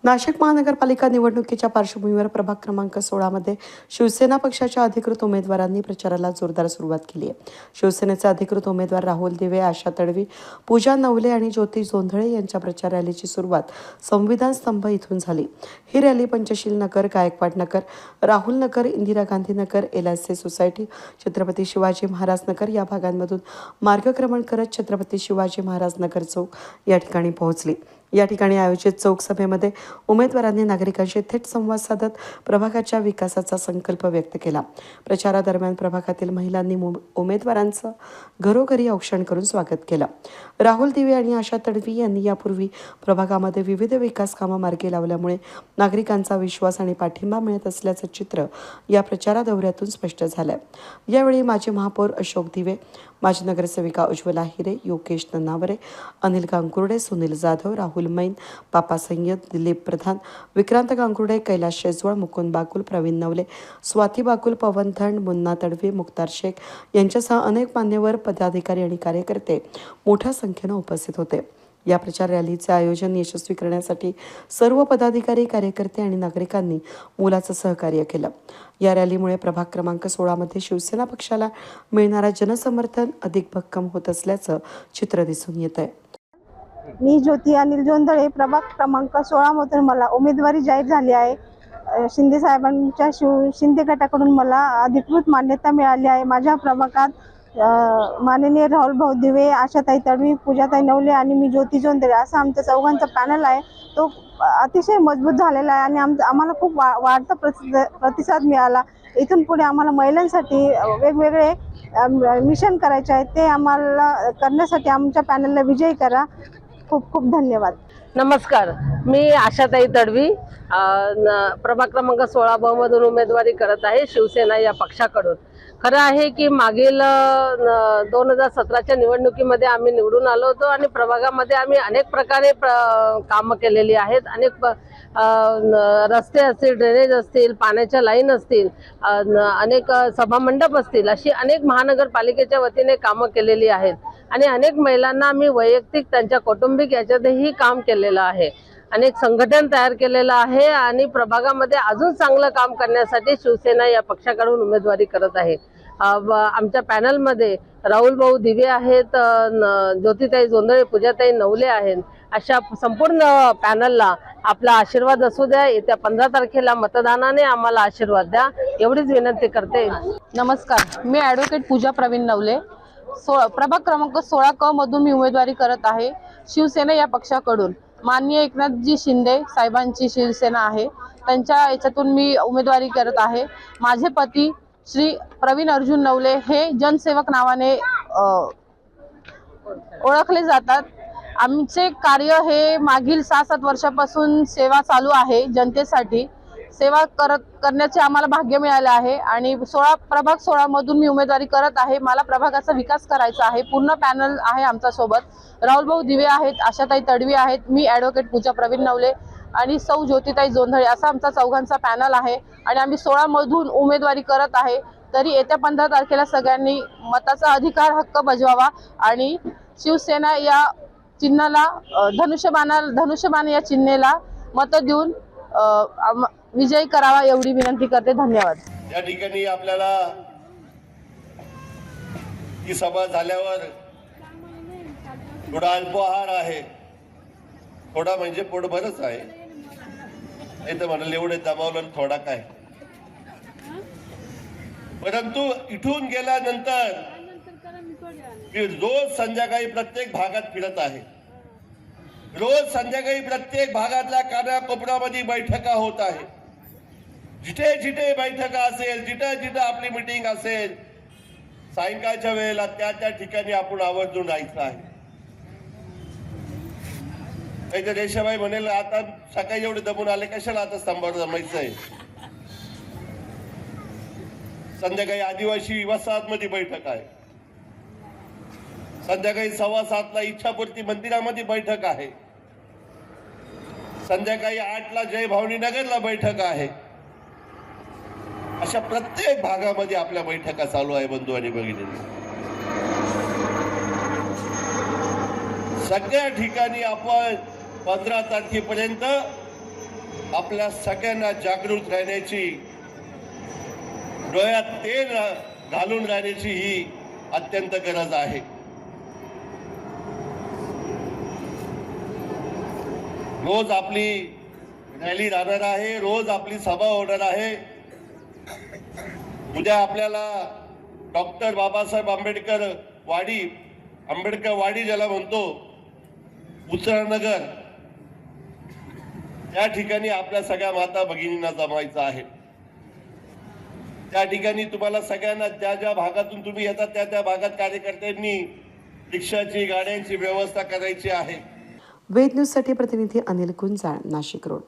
नाशिक महानगरपालिका निवडणुकीच्या पार्श्वभूमीवर प्रभाग क्रमांक 16 मध्ये शिवसेना पक्षाच्या अधिकृत उमेदवारांनी प्रचाराला जोरदार सुरुवात केली आहे। शिवसेनेचे अधिकृत उमेदवार राहुल दिवे, आशा तडवी, पूजा नवले आणि ज्योती जोंधळे यांच्या प्रचार रॅलीची सुरुवात संविधान स्तंभ इथून झाली। ही रॅली पंचशील नगर, गायकवाड नगर, राहुल नगर, इंदिरा गांधी नगर, LIC सोसायटी, छत्रपती शिवाजी महाराज नगर या भागांमधून मार्गक्रमण करत छत्रपती शिवाजी महाराज नगर चौक या ठिकाणी पोहोचली। या ठिकाणी आयोजित चौक सभेमध्ये उमेदवारांनी नागरिकांशी थेट संवाद साधत प्रभागाच्या विकासाचा संकल्प व्यक्त केला। प्रचारादरम्यान प्रभागातील महिलांनी उमेदवारांचं घरोघरी औक्षण करून स्वागत केलं। राहुल दिवे आणि आशा तडवी यांनी यापूर्वी प्रभागामध्ये विविध विकास कामं मार्गी लावल्यामुळे नागरिकांचा विश्वास आणि पाठिंबा मिळत असल्याचं चित्र या प्रचार दौऱ्यातून स्पष्ट झालंय। यावेळी माजी महापौर अशोक दिवे, माजी नगरसेविका उज्ज्वला हिरे, योगेश नन्नावरे, अनिल गांगुर्डे, सुनील जाधव, राहुल मैन, पापा सय्यद, दिलीप प्रधान, विक्रांत गांगुर्डे, कैलाश शेजवळ, मुकुंद बाकुल, प्रवीण नवले, स्वाती बाकुल, पवन थंड, मुन्ना तडवी, मुख्तार शेख यांच्यासह अनेक मान्यवर, पदाधिकारी आणि कार्यकर्ते मोठ्या संख्येने उपस्थित होते। या प्रचार रॅलीचे आयोजन यशस्वी करण्यासाठी सर्व पदाधिकारी, कार्यकर्ते आणि नागरिकांनी मोलाचं सहकार्य केलं। या रॅलीमुळे प्रभाग क्रमांक 16 मध्ये शिवसेना पक्षाला मिळणारा जनसमर्थन अधिक भक्कम होत असल्याचं चित्र दिसून येत आहे। मी ज्योती अनिल जोंधळे, प्रभाग क्रमांक 16 मधून मला उमेदवारी जाहीर झाली आहे। शिंदे साहेबांच्या शिंदे गटाकडून मला अधिकृत मान्यता मिळाली आहे। माझ्या प्रभागात माननीय राहुल भाऊ दिवे, आशाताई तडवी, पूजाताई नवले आणि मी ज्योती जोंधळे असं आमचा चौघांचा पॅनल आहे। तो अतिशय मजबूत झालेला आहे आणि आम्हाला खूप वाढता प्रतिसाद मिळाला। इथून पुढे आम्हाला महिलांसाठी वेगवेगळे मिशन करायचे आहे, ते आम्हाला करण्यासाठी आमच्या पॅनलला विजयी करा। खूप खूप धन्यवाद। नमस्कार, मी आशाताई तडवी, प्रभाग क्रमांक 16 मधून उमेदवारी करत आहे शिवसेना या पक्षाकडून। खरं आहे की मागील 2017च्या निवडणुकीमध्ये आम्ही निवडून आलो होतो आणि प्रभागामध्ये आम्ही अनेक प्रकारे कामं केलेली आहेत। अनेक रस्ते असतील, ड्रेनेज असतील, पाण्याच्या लाईन असतील, अनेक सभामंडप असतील, अशी अनेक महानगरपालिकेच्या वतीने कामं केलेली आहेत आणि अनेक महिलांना आम्ही वैयक्तिक त्यांच्या कौटुंबिक याच्यातही काम केलेलं आहे। अनेक संघटन तयार केलेलं आहे आणि प्रभागामध्ये अजून चांगलं काम करण्यासाठी शिवसेना या पक्षाकडून उमेदवारी करत आहे। आमच्या पॅनलमध्ये राहुल भाऊ दिवे आहेत, ज्योतिताई जोंधळे, पूजाताई नवले आहेत। अशा संपूर्ण पॅनलला आपला आशीर्वाद असू द्या। येत्या 15 तारखेला मतदानाने आम्हाला आशीर्वाद द्या, एवढीच विनंती करते। नमस्कार, मी ॲडव्होकेट पूजा प्रवीण नवले, प्रभाग क्रमांक 16 क मधून मी उमेदवारी करत आहे शिवसेना या पक्षाकडून। माननीय एकनाथजी शिंदे साहेबांची शिवसेना आहे, त्यांच्या याच्यातून मी उमेदवारी करत आहे। माझे पती श्री प्रवीण अर्जुन नवले हे जनसेवक नावाने ओळखले जातात। आमचे कार्य हे मागील 6-7 वर्षापासून सेवा चालू आहे। जनतेसाठी सेवा करण्याचे आम्हाला भाग्य मिळाले आहे आणि प्रभाग 16 मधून मी उमेदवारी करत आहे। मला प्रभागाचा विकास करायचा आहे। पूर्ण पॅनल आहे आमच्या सोबत। राहुल भाऊ दिवे आहेत, आशाताई तडवी आहेत, मी ॲडव्होकेट पूजा प्रवीण नवले आणि सौ ज्योतिताई जोंधळे असा आमचा चौघांचा पॅनल आहे आणि आम्ही 16 मधून उमेदवारी करत आहे। तरी येत्या 15 तारखेला सगळ्यांनी मताचा अधिकार हक्क बजवावा आणि शिवसेना या चिन्हाला धनुष्यबाण या चिन्हेला मत देऊन विजयी करावा एवढी विनंती करते। धन्यवाद। या ठिकाणी आपल्याला ही सभा झाल्यावर थोडा अल्पाहार आहे, थोडा म्हणजे पोटभरच आहे। नाही तर म्हणाले एवढे दमावलं थोडा काय, परंतु इथून गेल्यानंतर मी रोज संध्याकाळी प्रत्येक भागात फिरत आहे। रोज संध्याकाळी प्रत्येक भागातल्या कानाकोपऱ्यामध्ये बैठका होत आहे। जिथे जिथे बैठका असेल, जिथे जिथे आपली मीटिंग असेल, सायंकाळच्या वेळेला त्या ठिकाणी आपण आवर्जून राहायचं आहे। तर रेषाबाई म्हणेल आता सकाळी एवढे दमून आले कशाला आता स्तंभावर जमायचंय। संध्याकाळी आदिवासी वसाहतमध्ये बैठक आहे, संध्याकाळी 7:15ला इच्छापूर्ती मंदिरामध्ये बैठक आहे, संध्याकाळी 8ला जय भवानी नगरला बैठक आहे। अशा प्रत्येक भागामध्ये आपल्या बैठका चालू आहे बंधू आणि भगिनी। सगळ्या ठिकाणी आपण 15 तारखेपर्यंत आपल्या सगळ्यांना जागृत राहण्याची, डोळ्यात तेल घालून राहण्याची ही अत्यंत गरज आहे. रोज आपली रॅली राहणार आहे, रोज आपली सभा होणार आहे. उद्या आपल्याला डॉक्टर बाबासाहेब आंबेडकर वाडी ज्याला म्हणतो, उचलनगर, त्या ठिकाणी आपल्या सगळ्या माता भगिनींना जमायचं आहे. त्या ठिकाणी तुम्हाला सगळ्यांना ज्या ज्या भागातून तुम्ही येतात त्या त्या भागात कार्यकर्त्यांनी रिक्षाची, गाड्यांची व्यवस्था करायची आहे. वेद न्यूजसाठी प्रतिनिधी अनिल गुंजाळ, नाशिक रोड.